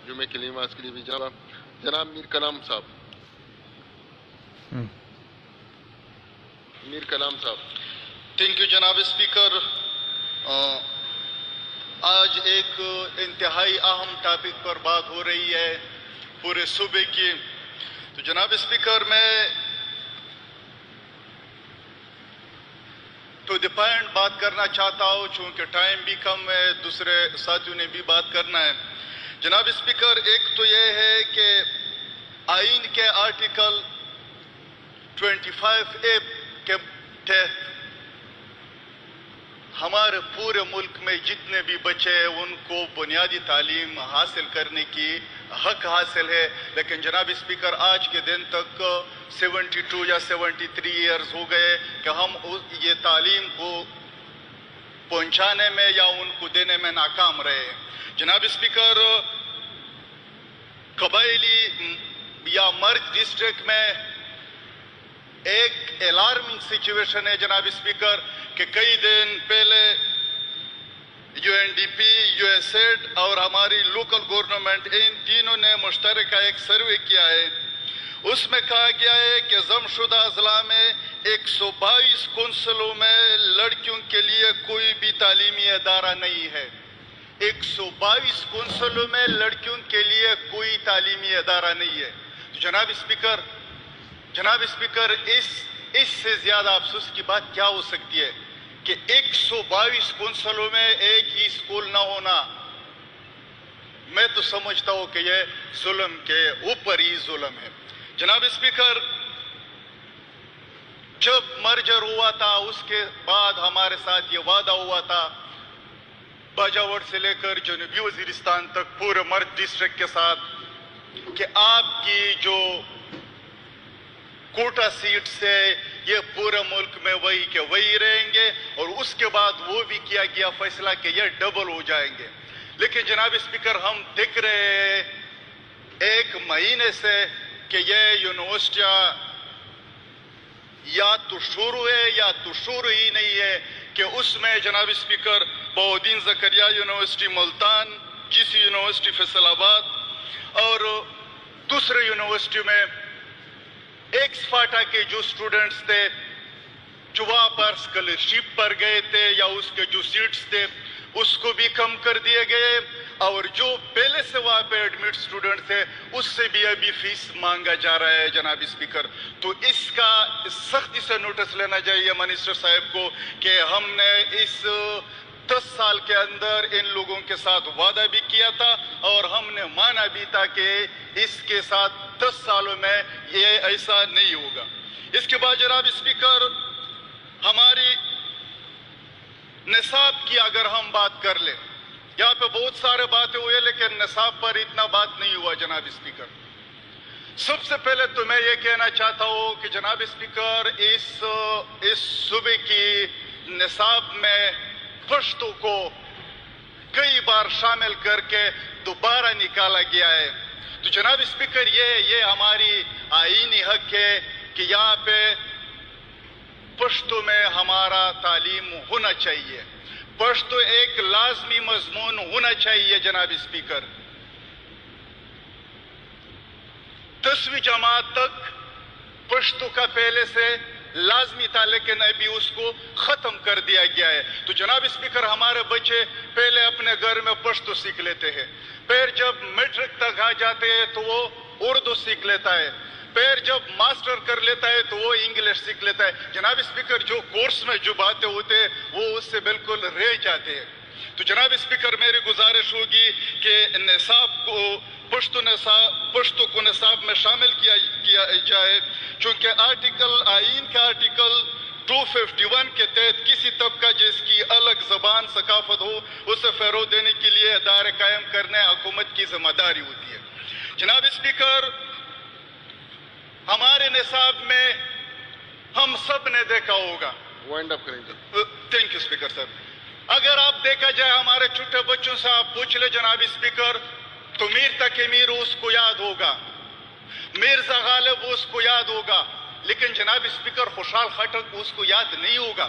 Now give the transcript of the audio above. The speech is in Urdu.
جمعے کے لیے نماز کے لیے بھی جناب میر کلام صاحب میر کلام صاحب. تھینک یو جناب اسپیکر. آج ایک انتہائی اہم ٹاپک پر بات ہو رہی ہے پورے صوبے کی. تو جناب اسپیکر میں ٹو دی پوائنٹ بات کرنا چاہتا ہوں چونکہ ٹائم بھی کم ہے, دوسرے ساتھیوں نے بھی بات کرنا ہے. جناب اسپیکر, ایک تو یہ ہے کہ آئین کے آرٹیکل 25A کے تحت ہمارے پورے ملک میں جتنے بھی بچے ہیں ان کو بنیادی تعلیم حاصل کرنے کی حق حاصل ہے. لیکن جناب اسپیکر, آج کے دن تک 72 یا 73 ایئرز ہو گئے کہ ہم یہ تعلیم کو پہنچانے میں یا ان کو دینے میں ناکام رہے ہیں. جناب اسپیکر, قبائلی یا مرج ڈسٹرکٹ میں ایک الارمنگ سچویشن ہے جناب اسپیکر کہ کئی دن پہلے UNDP, USAID اور ہماری لوکل گورنمنٹ ان تینوں نے مشترکہ ایک سروے کیا ہے. اس میں کہا گیا ہے کہ ضم شدہ اضلاع میں 122 کونسلوں میں لڑکیوں کے لیے کوئی بھی تعلیمی ادارہ نہیں ہے. 122 کونسلوں میں لڑکیوں کے لیے کوئی تعلیمی ادارہ نہیں ہے. جناب اسپیکر, اس سے زیادہ افسوس کی بات کیا ہو سکتی ہے کہ 122 کونسلوں میں ایک ہی اسکول نہ ہونا. میں تو سمجھتا ہوں کہ یہ ظلم کے اوپر ہی ظلم ہے. جناب اسپیکر, جب مرجر ہوا تھا اس کے بعد ہمارے ساتھ یہ وعدہ ہوا تھا باجاوڑ سے لے کر جنوبی وزیرستان تک پورے مرج ڈسٹرکٹ کے ساتھ کہ آپ کی جو کوٹا سیٹ سے یہ پورے ملک میں وہی کے وہی رہیں گے, اور اس کے بعد وہ بھی کیا گیا فیصلہ کہ یہ ڈبل ہو جائیں گے. لیکن جناب اسپیکر, ہم دیکھ رہے ہیں ایک مہینے سے کہ یہ یونیورسٹیاں یا تو شروع ہے یا تو شروع ہی نہیں ہے. کہ اس میں جناب speaker Bahauddin Zakariya university Multan, GC university Faisalabad اور دوسرے یونیورسٹی میں ایکس فاٹا کے جو اسٹوڈنٹس تھے جو وہاں پر اسکالرشپ پر گئے تھے یا اس کے جو سیٹس تھے اس کو بھی کم کر دیے گئے, اور جو پہلے سے وہاں پہ ایڈمٹ اسٹوڈنٹ تھے اس سے بھی ابھی فیس مانگا جا رہا ہے. جناب اسپیکر, تو اس کا سختی سے نوٹس لینا چاہیے منسٹر صاحب کو کہ ہم نے اس 10 سال کے اندر ان لوگوں کے ساتھ وعدہ بھی کیا تھا اور ہم نے مانا بھی تھا کہ اس کے ساتھ 10 سالوں میں یہ ایسا نہیں ہوگا. اس کے بعد جناب اسپیکر, ہماری نصاب کی اگر ہم بات کر لیں, یہاں پہ بہت سارے باتیں ہوئے لیکن نصاب پر اتنا بات نہیں ہوا. جناب اسپیکر, سب سے پہلے تو میں یہ کہنا چاہتا ہوں کہ جناب اسپیکر اس صوبے کی نصاب میں پشتو کو کئی بار شامل کر کے دوبارہ نکالا گیا ہے. تو جناب اسپیکر, یہ ہماری آئینی حق ہے کہ یہاں پہ پشتو میں ہمارا تعلیم ہونا چاہیے. پشتو ایک لازمی مضمون ہونا چاہیے. جناب اسپیکر, 10ویں جماعت تک پشتو کا پہلے سے لازمی تھا لیکن ابھی اس کو ختم کر دیا گیا ہے. تو جناب اسپیکر, ہمارے بچے پہلے اپنے گھر میں پشتو سیکھ لیتے ہیں, پھر جب میٹرک تک آ جاتے ہیں تو وہ اردو سیکھ لیتا ہے, پھر جب ماسٹر کر لیتا ہے تو وہ انگلش سیکھ لیتا ہے. جناب اسپیکر, جو کورس میں جو باتیں ہوتے ہیں وہ اس سے بالکل رہ جاتے ہیں. تو جناب اسپیکر, میری گزارش ہوگی کہ نصاب کو پشتو کو نصاب میں شامل کیا جائے, چونکہ آئین کا آرٹیکل 251 کے تحت کسی طبقہ جس کی الگ زبان ثقافت ہو اسے فروغ دینے کے لیے ادارے قائم کرنے حکومت کی ذمہ داری ہوتی ہے. جناب اسپیکر, ہمارے نصاب میں ہم سب نے دیکھا ہوگا. وائنڈ اپ کریں گے. تھینک یو اسپیکر صاحب. اگر آپ دیکھا جائے ہمارے چھوٹے بچوں سے آپ پوچھ لے جناب اسپیکر, تو میر تقی میر اس کو یاد ہوگا, مرزا غالب اس کو یاد ہوگا, لیکن جناب اسپیکر خوشحال خٹک اس کو یاد نہیں ہوگا.